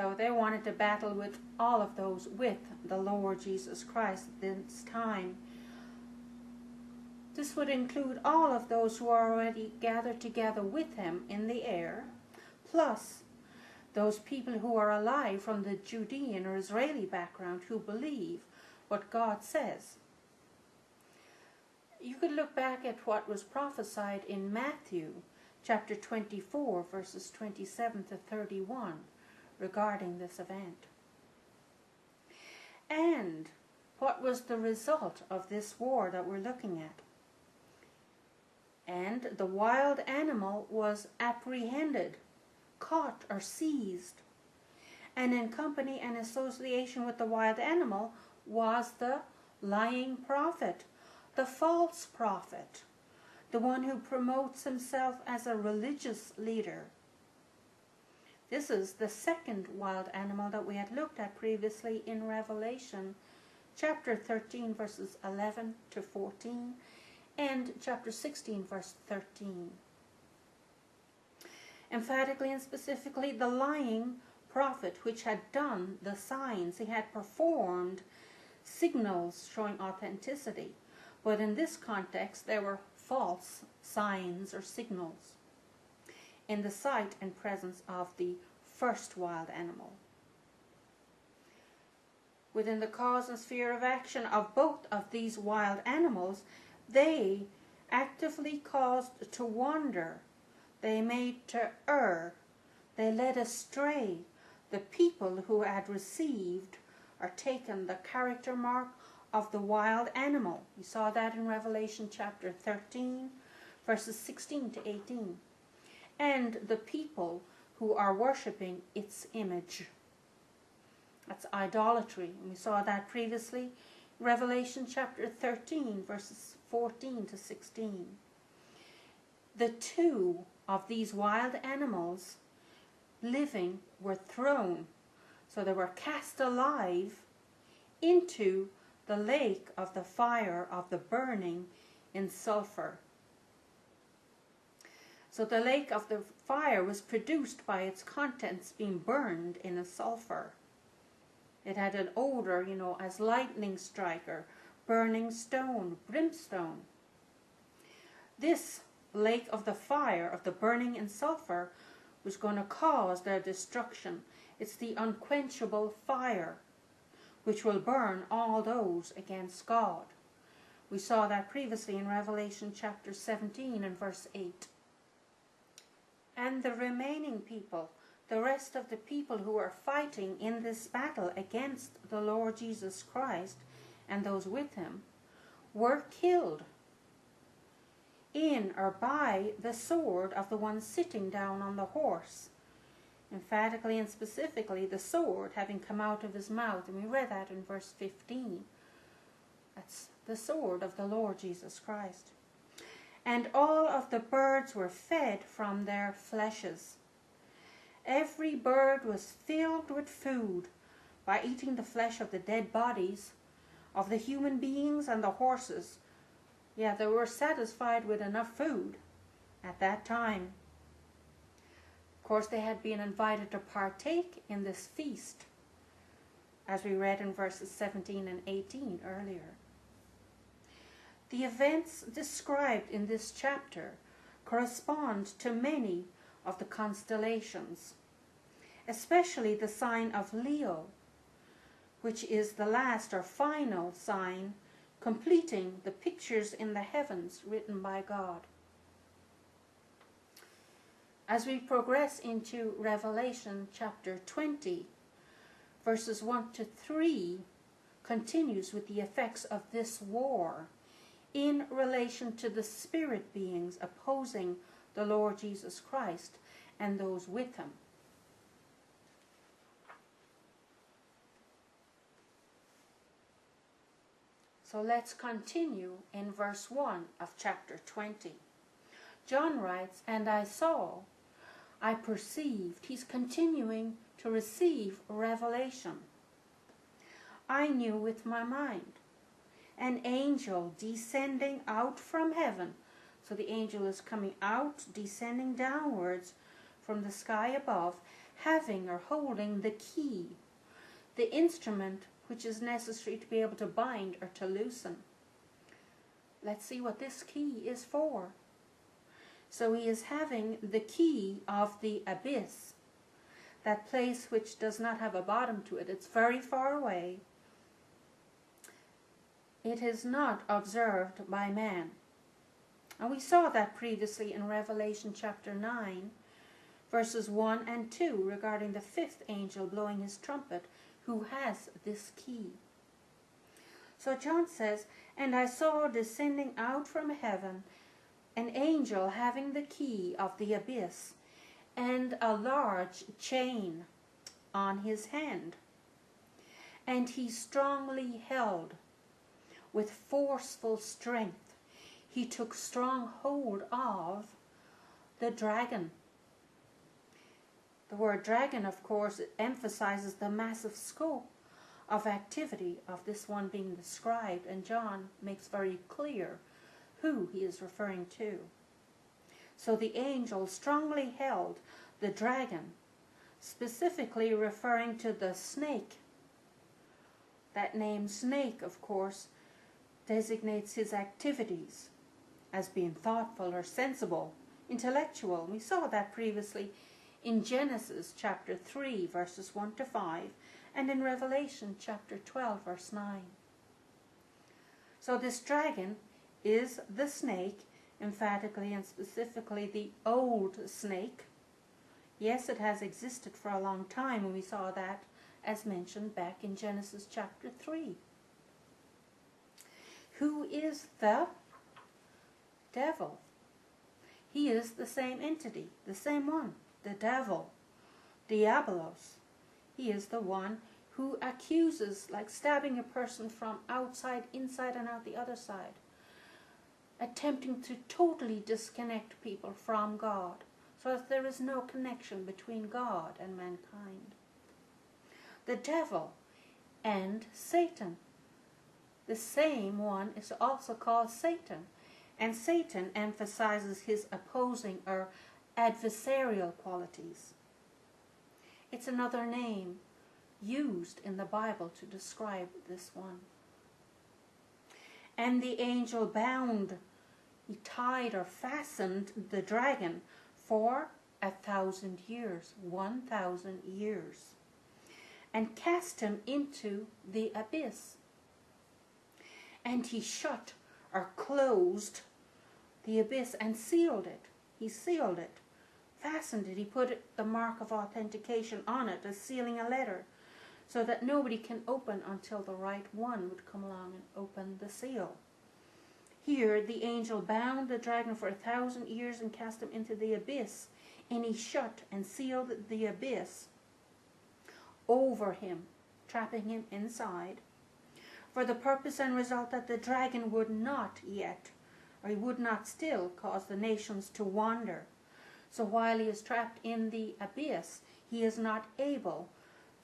So they wanted to battle with all of those with the Lord Jesus Christ at this time. This would include all of those who are already gathered together with him in the air, plus those people who are alive from the Judean or Israeli background who believe what God says. You could look back at what was prophesied in Matthew chapter 24, verses 27 to 31 regarding this event. And what was the result of this war that we're looking at? And the wild animal was apprehended, caught or seized. And in company and association with the wild animal was the lying prophet, the false prophet, the one who promotes himself as a religious leader. This is the second wild animal that we had looked at previously in Revelation chapter 13 verses 11 to 14 and chapter 16 verse 13. Emphatically and specifically, the lying prophet which had done the signs, he had performed signals showing authenticity. But in this context, there were false signs or signals in the sight and presence of the first wild animal. Within the cause and sphere of action of both of these wild animals, they actively caused to wander, they made to err, they led astray the people who had received or taken the character mark of the wild animal. We saw that in Revelation chapter 13, verses 16 to 18. And the people who are worshipping its image. That's idolatry. And we saw that previously. Revelation chapter 13, verses 14 to 16. The two of these wild animals living were thrown. So they were cast alive into the lake of the fire of the burning in sulfur. So the lake of the fire was produced by its contents being burned in a sulfur. It had an odor, as lightning striker, burning stone, brimstone. This lake of the fire, of the burning in sulfur, was going to cause their destruction. It's the unquenchable fire which will burn all those against God. We saw that previously in Revelation chapter 17 and verse 8. And the remaining people, the rest of the people who are fighting in this battle against the Lord Jesus Christ and those with him, were killed in or by the sword of the one sitting down on the horse. Emphatically and specifically, the sword having come out of his mouth. And we read that in verse 15. That's the sword of the Lord Jesus Christ. And all of the birds were fed from their fleshes. Every bird was filled with food by eating the flesh of the dead bodies of the human beings and the horses. Yeah, they were satisfied with enough food at that time. Of course, they had been invited to partake in this feast, as we read in verses 17 and 18 earlier. The events described in this chapter correspond to many of the constellations, especially the sign of Leo, which is the last or final sign completing the pictures in the heavens written by God. As we progress into Revelation chapter 20, verses 1 to 3 continues with the effects of this war in relation to the spirit beings opposing the Lord Jesus Christ and those with him. So let's continue in verse 1 of chapter 20. John writes, and I saw, I perceived. He's continuing to receive revelation. I knew with my mind an angel descending out from heaven. So the angel is coming out, descending downwards from the sky above, having or holding the key, the instrument which is necessary to be able to bind or to loosen. Let's see what this key is for. So he is having the key of the abyss, that place which does not have a bottom to it. It's very far away. It is not observed by man. And we saw that previously in Revelation chapter 9, verses 1 and 2, regarding the fifth angel blowing his trumpet, who has this key. So John says, "And I saw descending out from heaven an angel having the key of the abyss, and a large chain on his hand. And he strongly held, with forceful strength, he took strong hold of the dragon." The word dragon, of course, emphasizes the massive scope of activity of this one being described, and John makes very clear who he is referring to. So the angel strongly held the dragon, specifically referring to the snake. That name snake, of course, designates his activities as being thoughtful or sensible, intellectual. We saw that previously in Genesis chapter 3, verses 1 to 5, and in Revelation chapter 12, verse 9. So this dragon is the snake, emphatically and specifically the old snake. Yes, it has existed for a long time, and we saw that as mentioned back in Genesis chapter 3. Who is the devil? He is the same entity, the same one, the devil, diabolos. He is the one who accuses, like stabbing a person from outside, inside, and out the other side, attempting to totally disconnect people from God, so that there is no connection between God and mankind. The devil and Satan. The same one is also called Satan, and Satan emphasizes his opposing or adversarial qualities. It's another name used in the Bible to describe this one. And the angel bound, he tied or fastened the dragon for 1,000 years, 1,000 years, and cast him into the abyss. And he shut or closed the abyss and sealed it. He sealed it, fastened it. He put the mark of authentication on it, as sealing a letter, so that nobody can open until the right one would come along and open the seal. Here the angel bound the dragon for 1,000 years and cast him into the abyss, and he shut and sealed the abyss over him, trapping him inside, for the purpose and result that the dragon would not yet, or he would not still, cause the nations to wander. So while he is trapped in the abyss, he is not able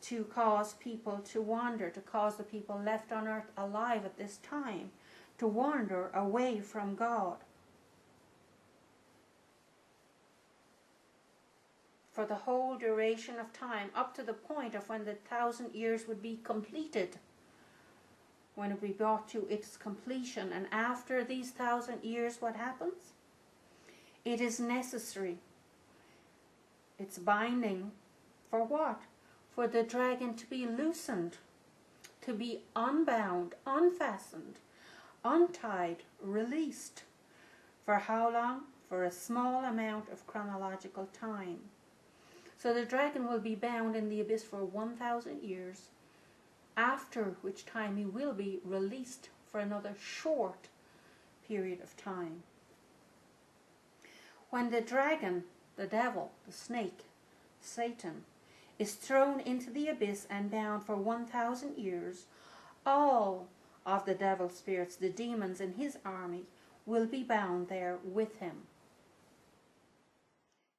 to cause people to wander, to cause the people left on earth alive at this time to wander away from God. For the whole duration of time, up to the point of when the 1,000 years would be completed, when it would be brought to its completion. And after these 1,000 years, what happens? It is necessary. It's binding for what? For the dragon to be loosened, to be unbound, unfastened, untied, released. For how long? For a small amount of chronological time. So the dragon will be bound in the abyss for 1,000 years, after which time he will be released for another short period of time. When the dragon, the devil, the snake, Satan, is thrown into the abyss and bound for 1,000 years, all of the devil's spirits, the demons in his army, will be bound there with him.